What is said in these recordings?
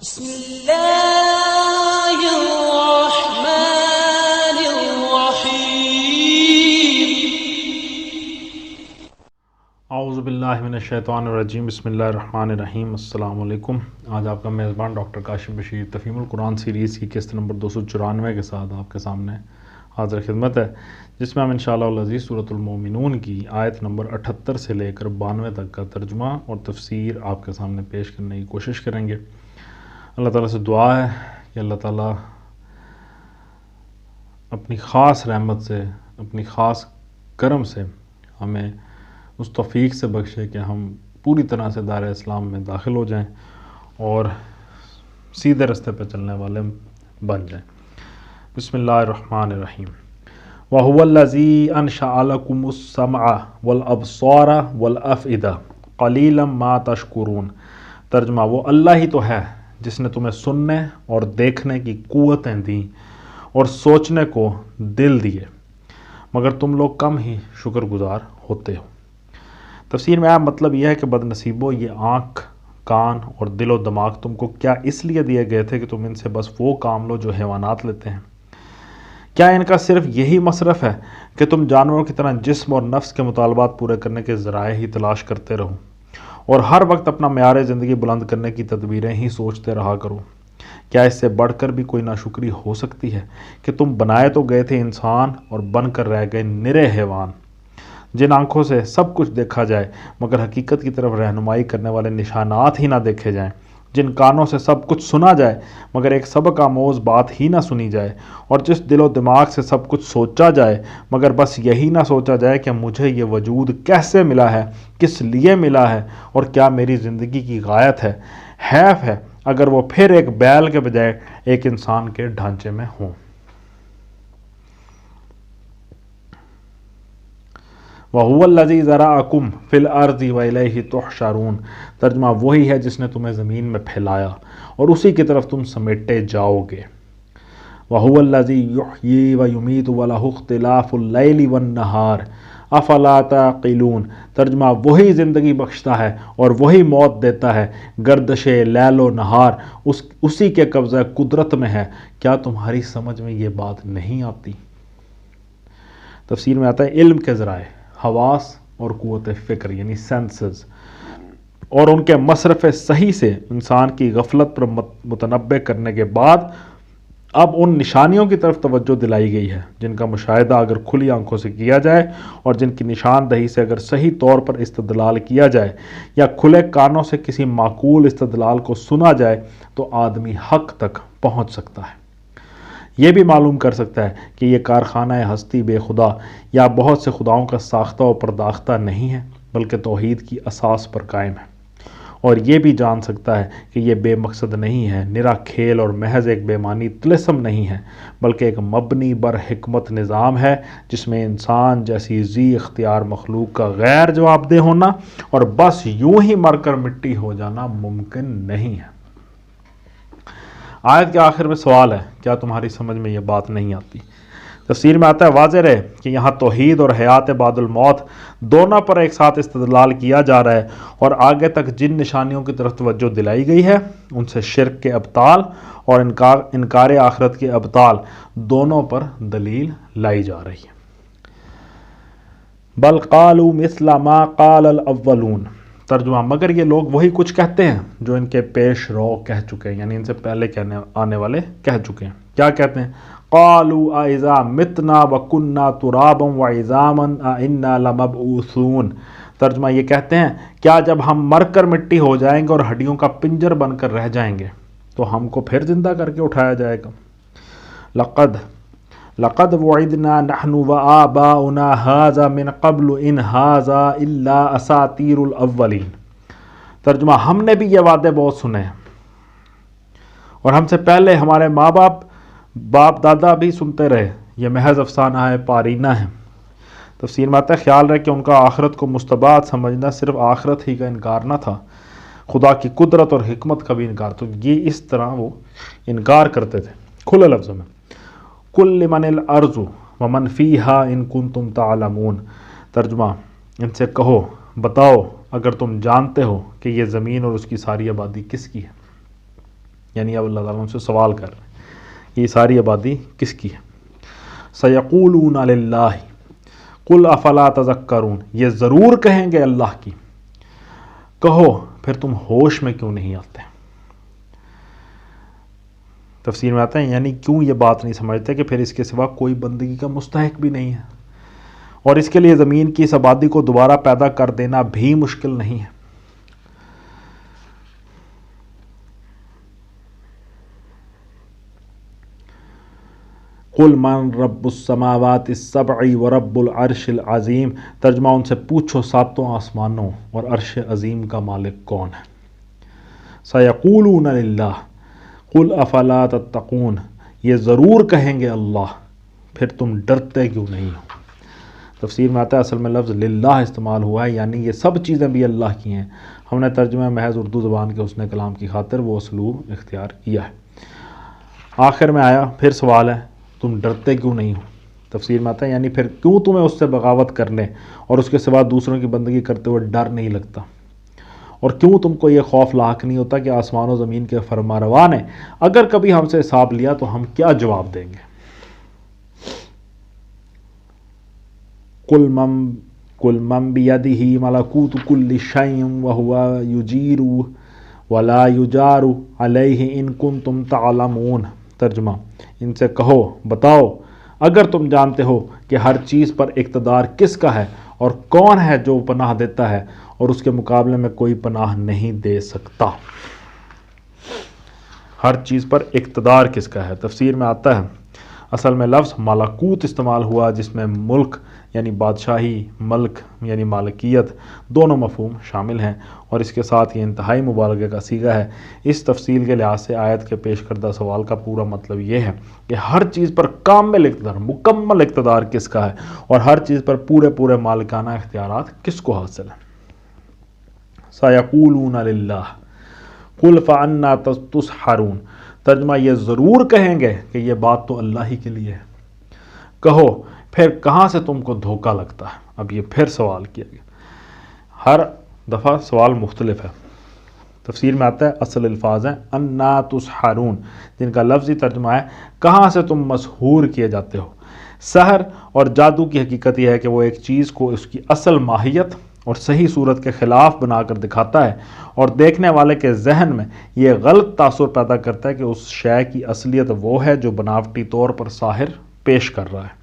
بسم اللہ الرحمن الرحیم۔ اعوذ باللہ من الشیطان الرجیم، بسم اللہ الرحمن الرحیم۔ السلام علیکم۔ آج آپ کا میزبان ڈاکٹر کاشف بشیر تفہیم القرآن سیریز کی قسط نمبر 294 کے ساتھ آپ کے سامنے حاضر خدمت ہے، جس میں ہم انشاءاللہ العزیز سورۃ المومنون کی آیت نمبر 78 سے لے کر 92 تک کا ترجمہ اور تفسیر آپ کے سامنے پیش کرنے کی کوشش کریں گے۔ اللہ تعالیٰ سے دعا ہے کہ اللہ تعالیٰ اپنی خاص رحمت سے، اپنی خاص کرم سے ہمیں اس توفیق سے بخشے کہ ہم پوری طرح سے دار اسلام میں داخل ہو جائیں اور سیدھے رستے پہ چلنے والے بن جائیں۔ بسم اللہ الرحمن الرحیم۔ وَهُوَ الَّذِي أَنشَأَ لَكُمُ السَّمْعَ وَالْأَبْصَارَ وَالْأَفْئِدَةَ قَلِيلًا مَا تَشْكُرُونَ۔ ترجمہ، وہ اللہ ہی تو ہے جس نے تمہیں سننے اور دیکھنے کی قوتیں دیں اور سوچنے کو دل دیے، مگر تم لوگ کم ہی شکر گزار ہوتے ہو۔ تفسیر میں مطلب یہ ہے کہ بد نصیبو، یہ آنکھ، کان اور دل و دماغ تم کو کیا اس لیے دیے گئے تھے کہ تم ان سے بس وہ کام لو جو حیوانات لیتے ہیں؟ کیا ان کا صرف یہی مصرف ہے کہ تم جانوروں کی طرح جسم اور نفس کے مطالبات پورے کرنے کے ذرائع ہی تلاش کرتے رہو اور ہر وقت اپنا معیار زندگی بلند کرنے کی تدبیریں ہی سوچتے رہا کرو؟ کیا اس سے بڑھ کر بھی کوئی ناشکری ہو سکتی ہے کہ تم بنائے تو گئے تھے انسان اور بن کر رہ گئے نرے حیوان، جن آنکھوں سے سب کچھ دیکھا جائے مگر حقیقت کی طرف رہنمائی کرنے والے نشانات ہی نہ دیکھے جائیں، جن کانوں سے سب کچھ سنا جائے مگر ایک سبق آموز بات ہی نہ سنی جائے، اور جس دل و دماغ سے سب کچھ سوچا جائے مگر بس یہی نہ سوچا جائے کہ مجھے یہ وجود کیسے ملا ہے، کس لیے ملا ہے اور کیا میری زندگی کی غایت ہے۔ حیف ہے اگر وہ پھر ایک بیل کے بجائے ایک انسان کے ڈھانچے میں ہوں۔ وَهُوَ الَّذِي ذَرَأَكُمْ فِي الْأَرْضِ وَإِلَيْهِ تُحْشَرُونَ۔ ترجمہ، وہی ہے جس نے تمہیں زمین میں پھیلایا اور اسی کی طرف تم سمیٹے جاؤ گے۔ وَهُوَ الَّذِي يُحْيِي وَيُمِيتُ وَلَهُ اخْتِلَافُ اللَّيْلِ وَالنَّهَارِ أَفَلَا تَعْقِلُونَ۔ ترجمہ، وہی زندگی بخشتا ہے اور وہی موت دیتا ہے، گردش لیل و نہار اسی کے قبضہ قدرت میں ہے، کیا تمہاری سمجھ میں یہ بات نہیں آتی؟ تفسیر میں آتا ہے علم کے ذرائع، حواس اور قوت فکر یعنی سینسز اور ان کے مصرف صحیح سے انسان کی غفلت پر متنبع کرنے کے بعد اب ان نشانیوں کی طرف توجہ دلائی گئی ہے جن کا مشاہدہ اگر کھلی آنکھوں سے کیا جائے اور جن کی نشاندہی سے اگر صحیح طور پر استدلال کیا جائے یا کھلے کانوں سے کسی معقول استدلال کو سنا جائے تو آدمی حق تک پہنچ سکتا ہے، یہ بھی معلوم کر سکتا ہے کہ یہ کارخانہ ہستی بے خدا یا بہت سے خداؤں کا ساختہ و پرداختہ نہیں ہے بلکہ توحید کی اساس پر قائم ہے، اور یہ بھی جان سکتا ہے کہ یہ بے مقصد نہیں ہے، نرا کھیل اور محض ایک بے معنی طلسم نہیں ہے بلکہ ایک مبنی بر حکمت نظام ہے جس میں انسان جیسی ذی اختیار مخلوق کا غیر جواب دہ ہونا اور بس یوں ہی مر کر مٹی ہو جانا ممکن نہیں ہے۔ آیت کے آخر میں سوال ہے، کیا تمہاری سمجھ میں یہ بات نہیں آتی؟ تفسیر میں آتا ہے واضح رہے کہ یہاں توحید اور حیات بعد الموت دونوں پر ایک ساتھ استدلال کیا جا رہا ہے، اور آگے تک جن نشانیوں کی طرف توجہ دلائی گئی ہے ان سے شرک کے ابطال اور انکار آخرت کے ابطال دونوں پر دلیل لائی جا رہی ہے۔ بل قالوا مثل ما قال الاولون۔ ترجمہ، مگر یہ لوگ وہی کچھ کہتے ہیں جو ان کے پیش رو کہہ چکے ہیں، یعنی ان سے پہلے کہنے آنے والے کہہ چکے ہیں۔ کیا کہتے ہیں؟ قالوا اذا متنا وكنا ترابا وعظاما انا لمبعوثون۔ ترجمہ، یہ کہتے ہیں کیا جب ہم مر کر مٹی ہو جائیں گے اور ہڈیوں کا پنجر بن کر رہ جائیں گے تو ہم کو پھر زندہ کر کے اٹھایا جائے گا؟ لقد وعدنا نحن وآباؤنا هذا من قبل ان هذا الا اساطیر الاولین۔ ترجمہ، ہم نے بھی یہ وعدے بہت سنے ہیں اور ہم سے پہلے ہمارے ماں باپ دادا بھی سنتے رہے، یہ محض افسانہ ہے، پارینہ ہے۔ تفسیر میں آتا ہے خیال رہے کہ ان کا آخرت کو مستبعد سمجھنا صرف آخرت ہی کا انکار نہ تھا، خدا کی قدرت اور حکمت کا بھی انکار، تو یہ اس طرح وہ انکار کرتے تھے۔ کھلے لفظوں میں قل لمن الارض ومن فیہا ان کنتم تعلمون۔ ترجمہ، ان سے کہو، بتاؤ اگر تم جانتے ہو کہ یہ زمین اور اس کی ساری آبادی کس کی ہے۔ یعنی اب اللہ تعالیٰ ان سے سوال کر رہے ہیں یہ ساری آبادی کس کی ہے. سیقولون للہ قل افلا تذکرون، یہ ضرور کہیں گے اللہ کی، کہو پھر تم ہوش میں کیوں نہیں آتے. تفسیر میں آتا ہے یعنی کیوں یہ بات نہیں سمجھتے کہ پھر اس کے سوا کوئی بندگی کا مستحق بھی نہیں ہے، اور اس کے لیے زمین کی اس آبادی کو دوبارہ پیدا کر دینا بھی مشکل نہیں ہے. قل من رب السماوات السبع ورب العرش العظیم، ترجمہ ان سے پوچھو ساتوں آسمانوں اور عرش عظیم کا مالک کون ہے. سیقولون للہ قل افلا تتقون، یہ ضرور کہیں گے اللہ، پھر تم ڈرتے کیوں نہیں ہو. تفسیر میں آتا ہے اصل میں لفظ للہ استعمال ہوا ہے، یعنی یہ سب چیزیں بھی اللہ کی ہیں. ہم نے ترجمہ محض اردو زبان کے حسن کلام کی خاطر وہ اسلوب اختیار کیا ہے. آخر میں آیا پھر سوال ہے تم ڈرتے کیوں نہیں ہو. تفسیر میں آتا ہے یعنی پھر کیوں تمہیں اس سے بغاوت کرنے اور اس کے سوا دوسروں کی بندگی کرتے ہوئے ڈر نہیں لگتا، اور کیوں تم کو یہ خوف لاحق نہیں ہوتا کہ آسمان و زمین کے فرمانروا نے اگر کبھی ہم سے حساب لیا تو ہم کیا جواب دیں گے. قل من بیدہ ملکوت کل شیء وہو یجیر ولا یجار علیہ ان کنتم تعلمون. ترجمہ ان سے کہو بتاؤ اگر تم جانتے ہو کہ ہر چیز پر اقتدار کس کا ہے اور کون ہے جو پناہ دیتا ہے اور اس کے مقابلے میں کوئی پناہ نہیں دے سکتا. ہر چیز پر اقتدار کس کا ہے. تفسیر میں آتا ہے اصل میں لفظ ملکوت استعمال ہوا جس میں ملک یعنی بادشاہی، ملک یعنی مالکیت دونوں مفہوم شامل ہیں، اور اس کے ساتھ یہ انتہائی مبالغے کا صیغہ ہے. اس تفصیل کے لحاظ سے آیت کے پیش کردہ سوال کا پورا مطلب یہ ہے کہ ہر چیز پر کامل اقتدار، مکمل اقتدار کس کا ہے اور ہر چیز پر پورے مالکانہ اختیارات کس کو حاصل ہیں. سیقولون للہ قل فانا تسحرون. ترجمہ یہ ضرور کہیں گے کہ یہ بات تو اللہ ہی کے لیے ہے، کہو پھر کہاں سے تم کو دھوکہ لگتا ہے. اب یہ پھر سوال کیا گیا، ہر دفعہ سوال مختلف ہے. تفسیر میں آتا ہے اصل الفاظ ہیں انا تسحرون، جن کا لفظی ترجمہ ہے کہاں سے تم مسحور کیے جاتے ہو. سحر اور جادو کی حقیقت یہ ہے کہ وہ ایک چیز کو اس کی اصل ماہیت اور صحیح صورت کے خلاف بنا کر دکھاتا ہے، اور دیکھنے والے کے ذہن میں یہ غلط تاثر پیدا کرتا ہے کہ اس شے کی اصلیت وہ ہے جو بناوٹی طور پر ساحر پیش کر رہا ہے.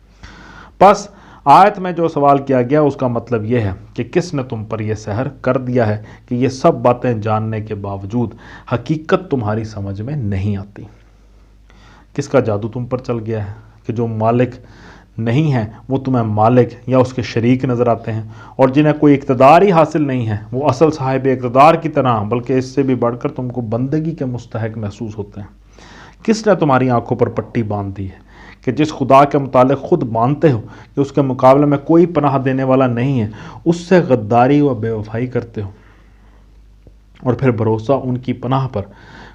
پس آیت میں جو سوال کیا گیا اس کا مطلب یہ ہے کہ کس نے تم پر یہ سحر کر دیا ہے کہ یہ سب باتیں جاننے کے باوجود حقیقت تمہاری سمجھ میں نہیں آتی. کس کا جادو تم پر چل گیا ہے کہ جو مالک نہیں ہیں وہ تمہیں مالک یا اس کے شریک نظر آتے ہیں، اور جنہیں کوئی اقتدار ہی حاصل نہیں ہے وہ اصل صاحب اقتدار کی طرح بلکہ اس سے بھی بڑھ کر تم کو بندگی کے مستحق محسوس ہوتے ہیں. کس نے تمہاری آنکھوں پر پٹی باندھ دی ہے کہ جس خدا کے متعلق خود مانتے ہو کہ اس کے مقابلے میں کوئی پناہ دینے والا نہیں ہے، اس سے غداری و بے وفائی کرتے ہو، اور پھر بھروسہ ان کی پناہ پر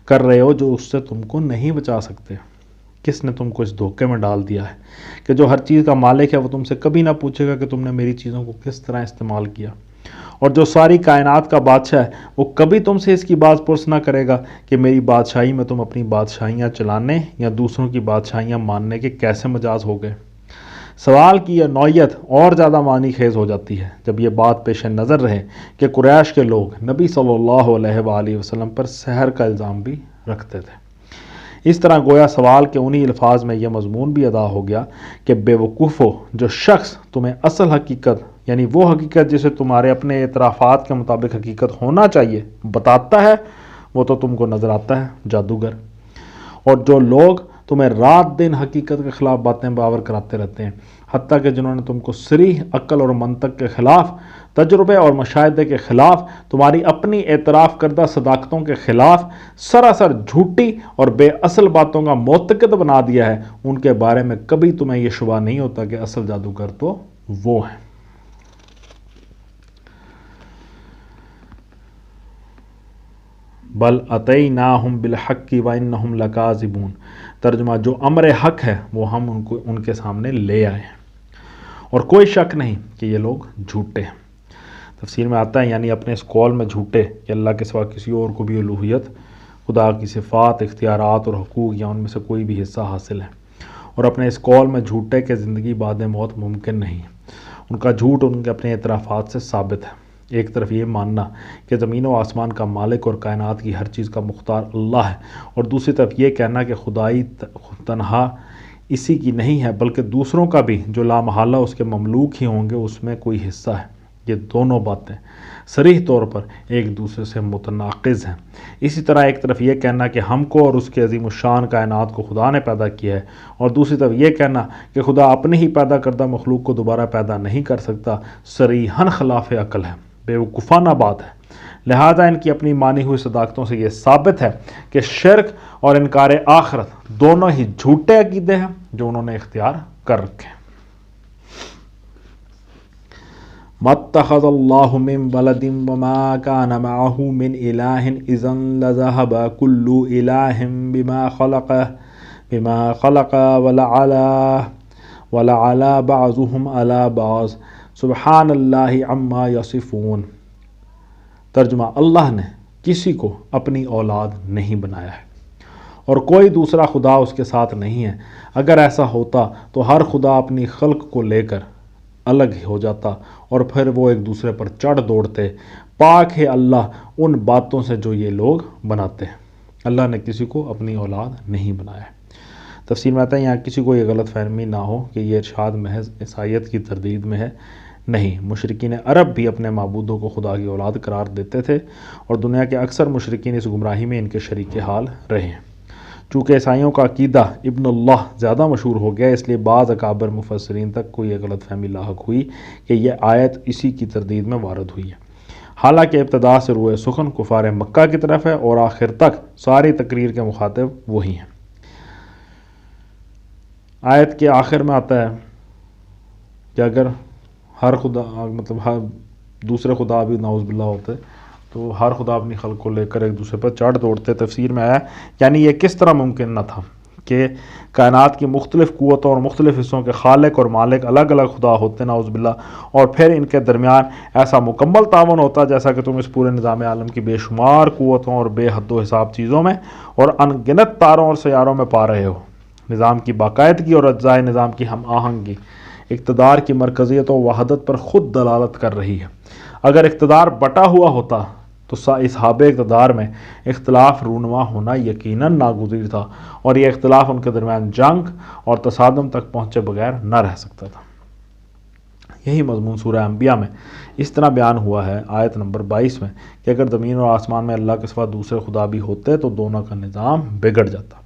کر رہے ہو جو اس سے تم کو نہیں بچا سکتے. کس نے تم کو اس دھوکے میں ڈال دیا ہے کہ جو ہر چیز کا مالک ہے وہ تم سے کبھی نہ پوچھے گا کہ تم نے میری چیزوں کو کس طرح استعمال کیا، اور جو ساری کائنات کا بادشاہ ہے وہ کبھی تم سے اس کی بات پرس نہ کرے گا کہ میری بادشاہی میں تم اپنی بادشاہیاں چلانے یا دوسروں کی بادشاہیاں ماننے کے کیسے مجاز ہو گئے. سوال کی یہ نوعیت اور زیادہ معنی خیز ہو جاتی ہے جب یہ بات پیش نظر رہے کہ قریش کے لوگ نبی صلی اللہ علیہ وآلہ وسلم پر سحر کا الزام بھی رکھتے تھے. اس طرح گویا سوال کے انہی الفاظ میں یہ مضمون بھی ادا ہو گیا کہ بے وقوفو، جو شخص تمہیں اصل حقیقت یعنی وہ حقیقت جسے تمہارے اپنے اعترافات کے مطابق حقیقت ہونا چاہیے بتاتا ہے، وہ تو تم کو نظر آتا ہے جادوگر. اور جو لوگ تمہیں رات دن حقیقت کے خلاف باتیں باور کراتے رہتے ہیں، حتیٰ کہ جنہوں نے تم کو صریح عقل اور منطق کے خلاف، تجربے اور مشاہدے کے خلاف، تمہاری اپنی اعتراف کردہ صداقتوں کے خلاف سراسر جھوٹی اور بے اصل باتوں کا معتقد بنا دیا ہے، ان کے بارے میں کبھی تمہیں یہ شبہ نہیں ہوتا کہ اصل جادوگر تو وہ ہیں. بل اتیناہم بالحق وانہم لکاذبون. ترجمہ جو امر حق ہے وہ ہم ان کے سامنے لے آئے ہیں، اور کوئی شک نہیں کہ یہ لوگ جھوٹے ہیں. تفسیر میں آتا ہے یعنی اپنے اس قول میں جھوٹے کہ اللہ کے سوا کسی اور کو بھی الوہیت خدا کی صفات، اختیارات اور حقوق یا ان میں سے کوئی بھی حصہ حاصل ہے، اور اپنے اس قول میں جھوٹے کہ زندگی بعد موت ممکن نہیں۔ ان کا جھوٹ ان کے اپنے اعترافات سے ثابت ہے۔ ایک طرف یہ ماننا کہ زمین و آسمان کا مالک اور کائنات کی ہر چیز کا مختار اللہ ہے، اور دوسری طرف یہ کہنا کہ خدائی تنہا اسی کی نہیں ہے بلکہ دوسروں کا بھی جو لامحالہ اس کے مملوک ہی ہوں گے اس میں کوئی حصہ ہے۔ یہ دونوں باتیں صریح طور پر ایک دوسرے سے متناقض ہیں۔ اسی طرح ایک طرف یہ کہنا کہ ہم کو اور اس کے عظیم الشان کائنات کو خدا نے پیدا کیا ہے، اور دوسری طرف یہ کہنا کہ خدا اپنے ہی پیدا کردہ مخلوق کو دوبارہ پیدا نہیں کر سکتا، صریحاً خلاف عقل ہے، بیوقوفانہ بات ہے۔ لہذا ان کی اپنی مانی ہوئی صداقتوں سے یہ ثابت ہے کہ شرک اور انکار آخرت دونوں ہی جھوٹے عقیدے ہیں جو انہوں نے اختیار کر رکھے ہیں۔ مَتَّخَذَ اللَّهُ مِن وَلَدٍ وَمَا كَانَ مَعَهُ مِنْ إِلَٰهٍ إِذًا لَذَهَبَ كُلُّ إِلَٰهٍ بِمَا خَلَقَ وَلَعَلَا بَعْضُهُمْ عَلَىٰ بَعْضٍ سُبْحَانَ اللَّهِ عَمَّا يَصِفُونَ۔ ترجمہ: اللہ نے کسی کو اپنی اولاد نہیں بنایا ہے، اور کوئی دوسرا خدا اس کے ساتھ نہیں ہے۔ اگر ایسا ہوتا تو ہر خدا اپنی خلق کو لے کر الگ ہو جاتا اور پھر وہ ایک دوسرے پر چڑھ دوڑتے۔ پاک ہے اللہ ان باتوں سے جو یہ لوگ بناتے ہیں۔ اللہ نے کسی کو اپنی اولاد نہیں بنایا ہے۔ تفسیر میں آتا ہے یہاں کسی کو یہ غلط فہمی نہ ہو کہ یہ ارشاد محض عیسائیت کی تردید میں ہے۔ نہیں، مشرکین عرب بھی اپنے معبودوں کو خدا کی اولاد قرار دیتے تھے، اور دنیا کے اکثر مشرکین اس گمراہی میں ان کے شریک حال رہے ہیں۔ چونکہ عیسائیوں کا عقیدہ ابن اللہ زیادہ مشہور ہو گیا، اس لیے بعض اکابر مفسرین تک کو یہ غلط فہمی لاحق ہوئی کہ یہ آیت اسی کی تردید میں وارد ہوئی ہے، حالانکہ ابتدا سے روئے سخن کفار مکہ کی طرف ہے اور آخر تک ساری تقریر کے مخاطب وہی ہیں۔ آیت کے آخر میں آتا ہے کہ اگر ہر خدا ہر دوسرے خدا بھی نعوذ باللہ ہوتے تو ہر خدا اپنی خلق کو لے کر ایک دوسرے پر چڑھ دوڑتے۔ تفسیر میں آیا یعنی یہ کس طرح ممکن نہ تھا کہ کائنات کی مختلف قوتوں اور مختلف حصوں کے خالق اور مالک الگ الگ خدا ہوتے نعوذ باللہ، اور پھر ان کے درمیان ایسا مکمل تعاون ہوتا جیسا کہ تم اس پورے نظام عالم کی بے شمار قوتوں اور بے حد و حساب چیزوں میں اور ان گنت تاروں اور سیاروں میں پا رہے ہو۔ نظام کی باقاعدگی اور اجزائے نظام کی ہم آہنگی اقتدار کی مرکزیت و وحدت پر خود دلالت کر رہی ہے۔ اگر اقتدار بٹا ہوا ہوتا تو اصحاب اقتدار میں اختلاف رونما ہونا یقیناً ناگزیر تھا، اور یہ اختلاف ان کے درمیان جنگ اور تصادم تک پہنچے بغیر نہ رہ سکتا تھا۔ یہی مضمون سورہ انبیاء میں اس طرح بیان ہوا ہے آیت نمبر 22 میں کہ اگر زمین اور آسمان میں اللہ کے سوا دوسرے خدا بھی ہوتے تو دونوں کا نظام بگڑ جاتا۔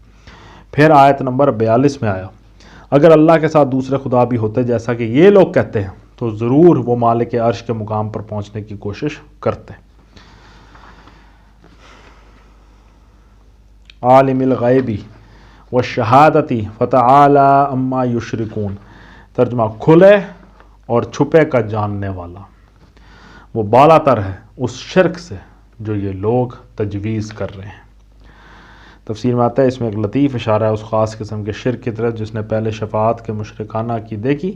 پھر آیت نمبر 42 میں آیا اگر اللہ کے ساتھ دوسرے خدا بھی ہوتے جیسا کہ یہ لوگ کہتے ہیں تو ضرور وہ مالک عرش کے مقام پر پہنچنے کی کوشش کرتے۔ عالم الغیبی والشہادتی فتعالی عما یشرکون۔ ترجمہ: کھلے اور چھپے کا جاننے والا، وہ بالا تر ہے اس شرک سے جو یہ لوگ تجویز کر رہے ہیں۔ تفسیر میں آتا ہے اس میں ایک لطیف اشارہ ہے اس خاص قسم کے شرک کی طرف جس نے پہلے شفاعت کے مشرکانہ عقیدے کی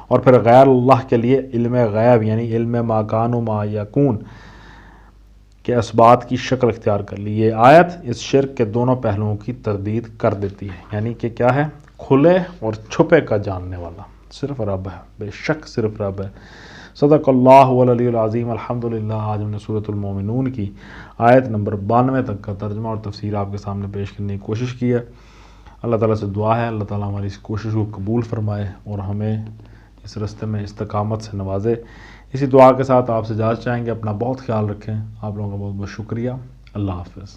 اور پھر غیر اللہ کے لیے علم غیب یعنی علم ما کان و ما یکون کے اسبات کی شکل اختیار کر لی۔ یہ آیت اس شرک کے دونوں پہلوؤں کی تردید کر دیتی ہے، یعنی کہ کیا ہے؟ کھلے اور چھپے کا جاننے والا صرف رب ہے، بے شک صرف رب ہے۔ صدق اللہ العلی العظیم۔ الحمدللہ آج ہم نے سورۃ المومنون کی آیت نمبر 92 تک کا ترجمہ اور تفسیر آپ کے سامنے پیش کرنے کی کوشش کی ہے۔ اللہ تعالیٰ سے دعا ہے اللہ تعالیٰ ہماری اس کوشش کو قبول فرمائے اور ہمیں اس راستے میں استقامت سے نوازے۔ اسی دعا کے ساتھ آپ سے اجازت چاہیں گے، اپنا بہت خیال رکھیں۔ آپ لوگوں کا بہت بہت شکریہ۔ اللہ حافظ۔